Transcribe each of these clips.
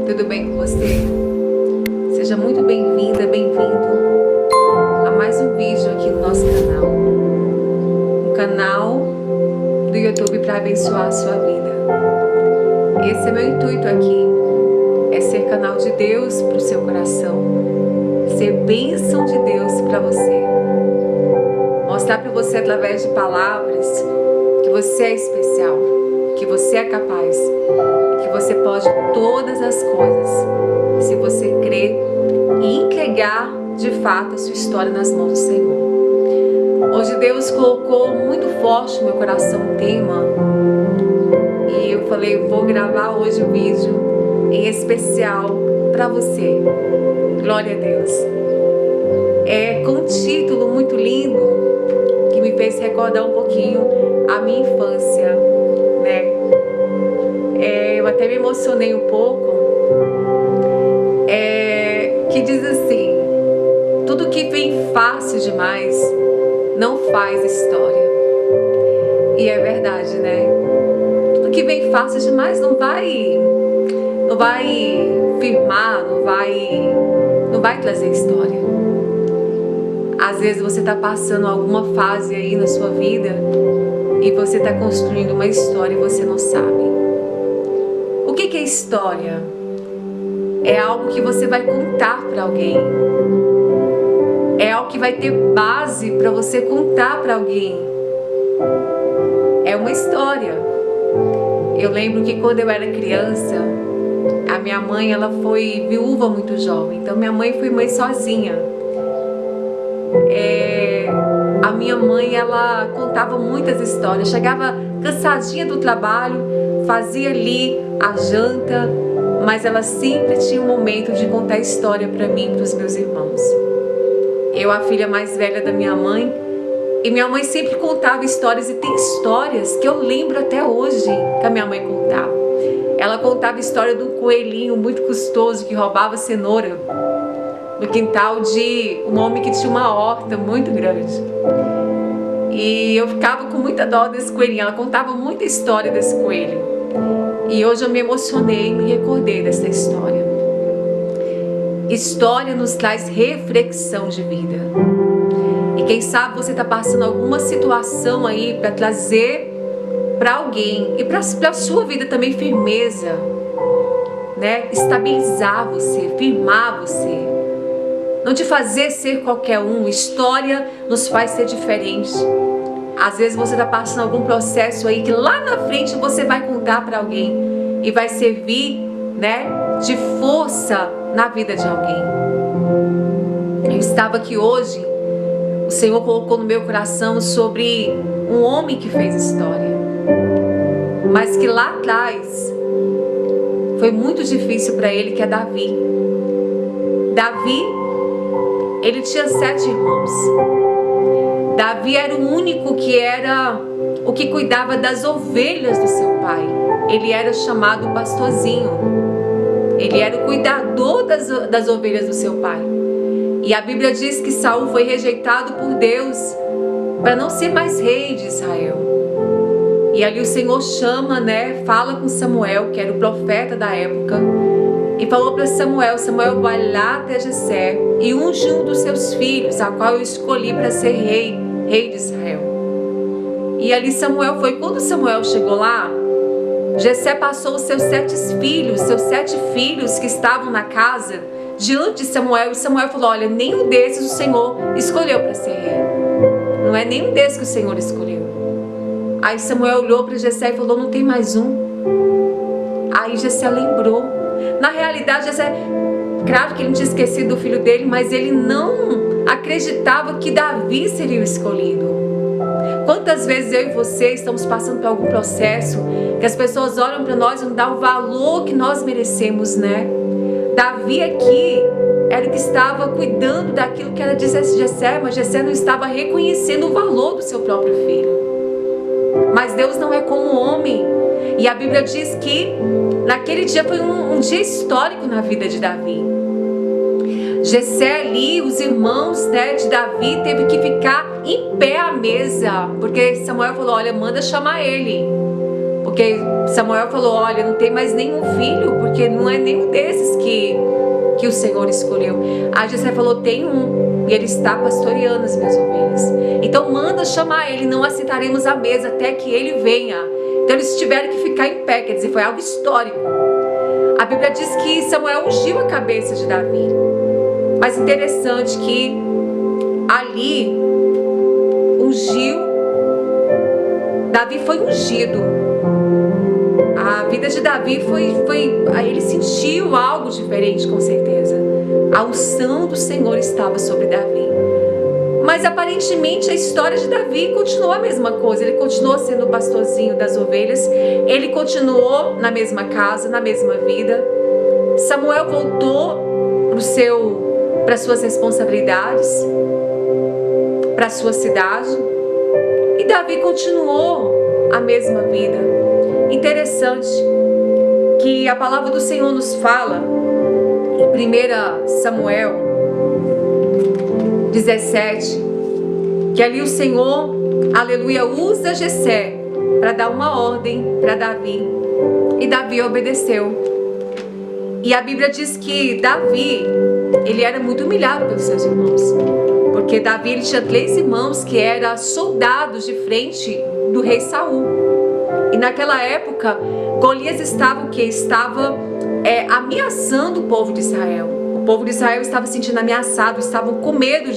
Tudo bem com você? Seja muito bem-vinda, bem-vindo a mais um vídeo aqui no nosso canal. Um canal do YouTube para abençoar a sua vida. Esse é meu intuito aqui, é ser canal de Deus para o seu coração, ser bênção de Deus para você. Mostrar para você através de palavras que você é especial, que você é capaz, que você pode todas as coisas, se você crer e entregar de fato a sua história nas mãos do Senhor. Hoje Deus colocou muito forte no meu coração um tema e eu falei, vou gravar hoje um vídeo em especial para você. Glória a Deus. É com um título muito lindo que me fez recordar um pouquinho a minha infância, né? Eu até me emocionei um pouco, que diz assim: tudo que vem fácil demais não faz história. E é verdade, né? Tudo que vem fácil demais não vai firmar, não vai trazer história. Às vezes você está passando alguma fase aí na sua vida e você está construindo uma história e você não sabe. O que é história? É algo que você vai contar para alguém. É algo que vai ter base para você contar para alguém. É uma história. Eu lembro que quando eu era criança, a minha mãe ela foi viúva muito jovem. Então minha mãe foi mãe sozinha. A minha mãe ela contava muitas histórias. Chegava cansadinha do trabalho, fazia ali a janta, mas ela sempre tinha um momento de contar história para mim e para os meus irmãos. Eu, a filha mais velha da minha mãe, e minha mãe sempre contava histórias, e tem histórias que eu lembro até hoje que a minha mãe contava. Ela contava a história de um coelhinho muito custoso que roubava cenoura no quintal de um homem que tinha uma horta muito grande. E eu ficava com muita dó desse coelhinho. Ela contava muita história desse coelho. E hoje eu me emocionei e me recordei dessa história. História nos traz reflexão de vida. E quem sabe você está passando alguma situação aí para trazer para alguém e para a sua vida também firmeza, né? Estabilizar você, firmar você. Não te fazer ser qualquer um. História nos faz ser diferente. Às vezes você está passando algum processo aí que lá na frente você vai contar para alguém e vai servir, né, de força na vida de alguém. Eu estava aqui hoje, o Senhor colocou no meu coração sobre um homem que fez história, mas que lá atrás foi muito difícil para ele, que é Davi. Davi, ele tinha 7 irmãos. Davi era o único que cuidava das ovelhas do seu pai. Ele era chamado pastorzinho. Ele era o cuidador das ovelhas do seu pai. E a Bíblia diz que Saul foi rejeitado por Deus para não ser mais rei de Israel. E ali o Senhor chama, né? Fala com Samuel, que era o profeta da época. E falou para Samuel, Samuel, vai lá até Jessé e unge um dos seus filhos, a qual eu escolhi para ser rei de Israel. E ali Samuel foi. Quando Samuel chegou lá, Jessé passou os seus 7 filhos que estavam na casa, diante de Samuel. E Samuel falou, olha, nenhum desses o Senhor escolheu para ser rei. Não é nenhum desses que o Senhor escolheu. Aí Samuel olhou para Jessé e falou, não tem mais um? Aí Jessé lembrou. Na realidade, Jessé, claro que ele não tinha esquecido do filho dele, mas ele não acreditava que Davi seria o escolhido. Quantas vezes eu e você estamos passando por algum processo que as pessoas olham para nós e não dão o valor que nós merecemos, né? Davi aqui era o que estava cuidando daquilo que era de Jessé, mas Jessé não estava reconhecendo o valor do seu próprio filho. Mas Deus não é como homem. E a Bíblia diz que naquele dia foi um dia histórico na vida de Davi. Jessé ali, os irmãos, né, de Davi, teve que ficar em pé à mesa, porque Samuel falou, olha, manda chamar ele, Porque Samuel falou, olha, não tem mais nenhum filho, porque não é nenhum desses que o Senhor escolheu. Aí Jessé falou, tem um, e ele está pastoreando as minhas ovelhas. Então manda chamar ele, não assentaremos à mesa até que ele venha. Então eles tiveram que ficar em pé, quer dizer, foi algo histórico. A Bíblia diz que Samuel ungiu a cabeça de Davi. Mas interessante que ali Davi foi ungido. A vida de Davi ele sentiu algo diferente, com certeza. A unção do Senhor estava sobre Davi. Mas aparentemente a história de Davi continuou a mesma coisa. Ele continuou sendo o pastorzinho das ovelhas. Ele continuou na mesma casa, na mesma vida. Samuel voltou para suas responsabilidades, para sua cidade. E Davi continuou a mesma vida. Interessante que a palavra do Senhor nos fala em 1 Samuel 17, que ali o Senhor, aleluia, usa Jessé para dar uma ordem para Davi. E Davi obedeceu. E a Bíblia diz que Davi, ele era muito humilhado pelos seus irmãos. Porque Davi, ele tinha 3 irmãos que eram soldados de frente do rei Saul. E naquela época, Golias estava ameaçando o povo de Israel. O povo de Israel estava se sentindo ameaçado, estavam com medo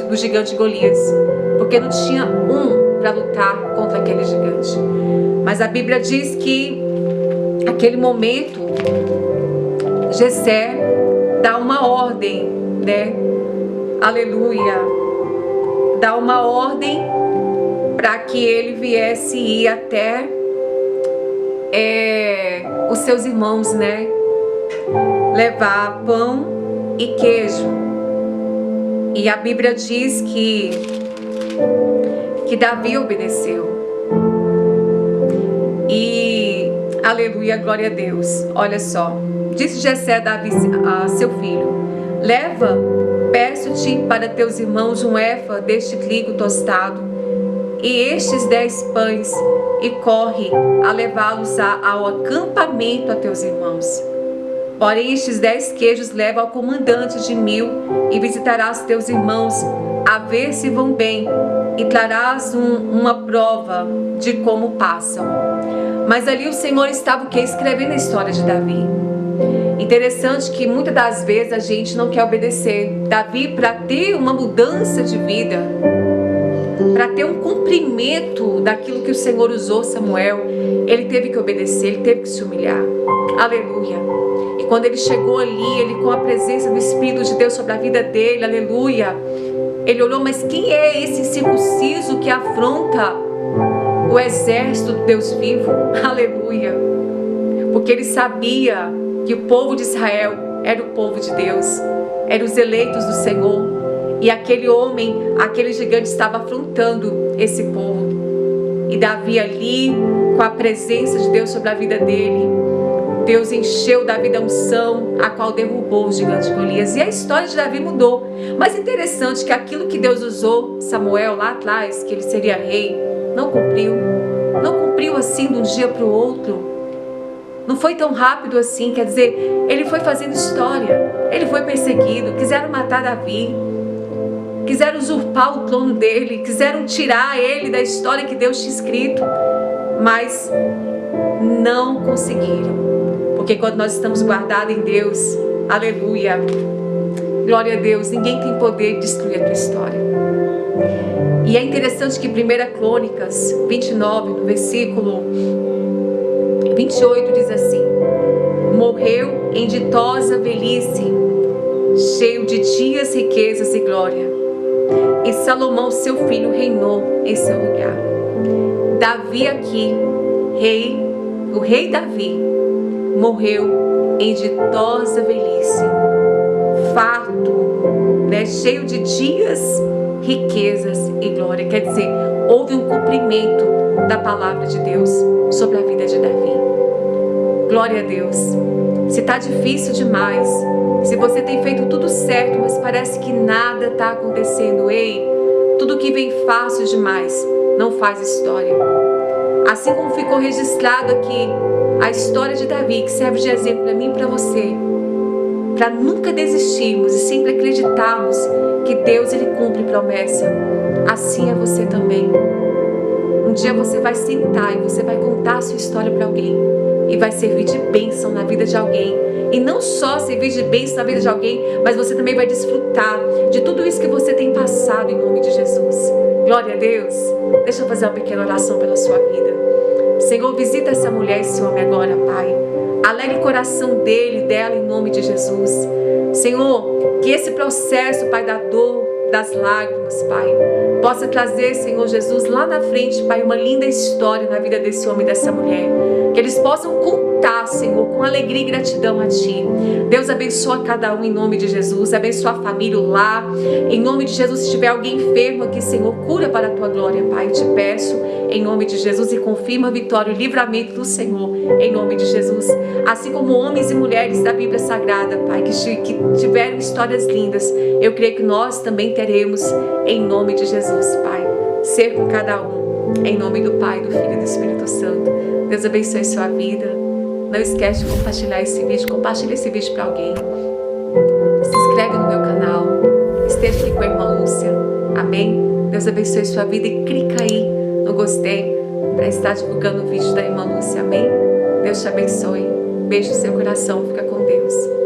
do gigante Golias, porque não tinha um para lutar contra aquele gigante. Mas a Bíblia diz que naquele momento Jessé dá uma ordem, né? Aleluia! Dá uma ordem para que ele viesse ir até os seus irmãos, né? Levar pão e queijo. E a Bíblia diz que Davi obedeceu. E aleluia, glória a Deus. Olha só, disse Jessé a Davi, a seu filho: leva, peço-te para teus irmãos um éfa deste trigo tostado e estes 10 pães, e corre a levá-los ao acampamento a teus irmãos. Porém estes 10 queijos leva ao comandante de 1000, e visitarás teus irmãos a ver se vão bem, e trarás uma prova de como passam. Mas ali o Senhor estava o quê? Escrevendo a história de Davi. Interessante que muitas das vezes a gente não quer obedecer. Davi, para ter uma mudança de vida, para ter um cumprimento daquilo que o Senhor usou Samuel, ele teve que obedecer, ele teve que se humilhar. Aleluia. E quando ele chegou ali, ele com a presença do Espírito de Deus sobre a vida dele, aleluia, ele olhou, mas quem é esse incircunciso que afronta o exército do Deus vivo? Aleluia. Porque ele sabia que o povo de Israel era o povo de Deus, eram os eleitos do Senhor. E aquele homem, aquele gigante estava afrontando esse povo. E Davi ali, com a presença de Deus sobre a vida dele, Deus encheu Davi da unção, a qual derrubou o gigante Golias. E a história de Davi mudou. Mas interessante que aquilo que Deus usou Samuel lá atrás, que ele seria rei, não cumpriu. Não cumpriu assim de um dia para o outro. Não foi tão rápido assim, quer dizer, ele foi fazendo história. Ele foi perseguido, quiseram matar Davi, quiseram usurpar o trono dele, quiseram tirar ele da história que Deus tinha escrito, mas não conseguiram. Porque quando nós estamos guardados em Deus, aleluia, glória a Deus, ninguém tem poder de destruir a tua história. E é interessante que 1 Crônicas 29, no versículo 28, diz assim: morreu em ditosa velhice, cheio de dias, riquezas e glória, e Salomão seu filho reinou em seu lugar. Davi aqui, o rei Davi, morreu em ditosa velhice, farto, né, cheio de dias, riquezas e glória. Quer dizer, houve um cumprimento da palavra de Deus sobre a vida de Davi. Glória a Deus. Se está difícil demais, se você tem feito tudo certo, mas parece que nada está acontecendo, ei, tudo que vem fácil demais não faz história. Assim Assim como ficou registrado aqui a história de Davi, que serve de exemplo para mim e para você, para nunca desistirmos e sempre acreditarmos que Deus ele cumpre promessa. Assim é você também. Um dia você vai sentar e você vai contar a sua história para alguém e vai servir de bênção na vida de alguém. E não só servir de bênção na vida de alguém, mas você também vai desfrutar de tudo isso que você tem passado em nome de Jesus. Glória a Deus. Deixa eu fazer uma pequena oração pela sua vida. Senhor, visita essa mulher, esse homem agora, Pai. Alegre o coração dele e dela em nome de Jesus. Senhor, que esse processo, Pai, da dor, das lágrimas, Pai, possa trazer, Senhor Jesus, lá na frente, Pai, uma linda história na vida desse homem e dessa mulher. Que eles possam contar, Senhor, com alegria e gratidão a Ti. Deus abençoa cada um em nome de Jesus. Abençoa a família, o lar. Em nome de Jesus, se tiver alguém enfermo aqui, Senhor, cura para a Tua glória, Pai. Te peço, em nome de Jesus, e confirma a vitória e o livramento do Senhor, em nome de Jesus. Assim como homens e mulheres da Bíblia Sagrada, Pai, que tiveram histórias lindas, eu creio que nós também teremos, em nome de Jesus, Pai. Ser com cada um, em nome do Pai, do Filho e do Espírito Santo. Deus abençoe sua vida. Não esquece de compartilhar esse vídeo. Compartilhe esse vídeo para alguém. Se inscreve no meu canal. Esteja aqui com a irmã Lúcia. Amém? Deus abençoe sua vida e clica aí no gostei para estar divulgando o vídeo da irmã Lúcia. Amém? Deus te abençoe. Beijo no seu coração. Fica com Deus.